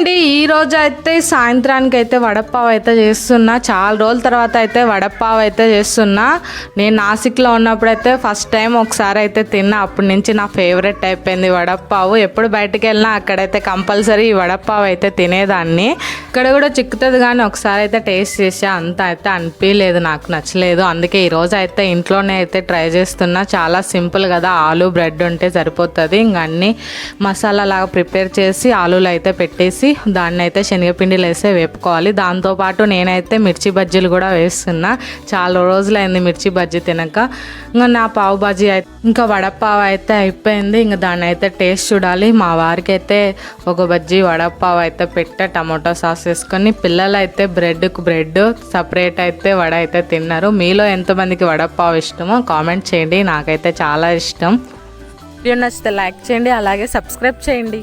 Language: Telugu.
అండి, ఈ రోజు అయితే సాయంత్రానికి అయితే వడపావ్ అయితే చేస్తున్నా. చాలా రోజుల తర్వాత అయితే వడపావ్ అయితే చేస్తున్నా. నేను నాసిక్లో ఉన్నప్పుడు అయితే ఫస్ట్ టైం ఒకసారి అయితే తిన్నా. అప్పటి నుంచి నా ఫేవరెట్ అయిపోయింది వడపావ్. ఎప్పుడు బయటకు వెళ్ళినా అక్కడైతే కంపల్సరీ ఈ వడపావ్ అయితే తినేదాన్ని. ఇక్కడ కూడా చిక్కుతుంది కానీ ఒకసారి అయితే టేస్ట్ చేసా, అంత అయితే అనిపించలేదు, నాకు నచ్చలేదు. అందుకే ఈరోజు అయితే ఇంట్లోనే అయితే ట్రై చేస్తున్నా. చాలా సింపుల్ కదా, ఆలు బ్రెడ్ ఉంటే సరిపోతుంది. ఇంక అన్నీ మసాలా లాగా ప్రిపేర్ చేసి ఆలూలు అయితే పెట్టేసి దాన్ని అయితే శనగపిండిలు వేస్తే వేపుకోవాలి. దాంతోపాటు నేనైతే మిర్చి బజ్జీలు కూడా వేస్తున్నా. చాలా రోజులైంది మిర్చి బజ్జీ తినక. ఇంకా నా పావు బజ్జీ అయితే ఇంకా వడపావ్ అయితే అయిపోయింది. ఇంకా దాన్ని అయితే టేస్ట్ చూడాలి. మా వారికి అయితే ఒక బజ్జీ వడపావ్ అయితే పెట్టే టమాటో సాస్ వేసుకొని, పిల్లలు అయితే బ్రెడ్కు బ్రెడ్ సపరేట్ అయితే వడ అయితే తిన్నారు. మీలో ఎంతమందికి వడపావ్ ఇష్టమో కామెంట్ చేయండి. నాకైతే చాలా ఇష్టం. వీడియో నచ్చితే లైక్ చేయండి, అలాగే సబ్స్క్రైబ్ చేయండి.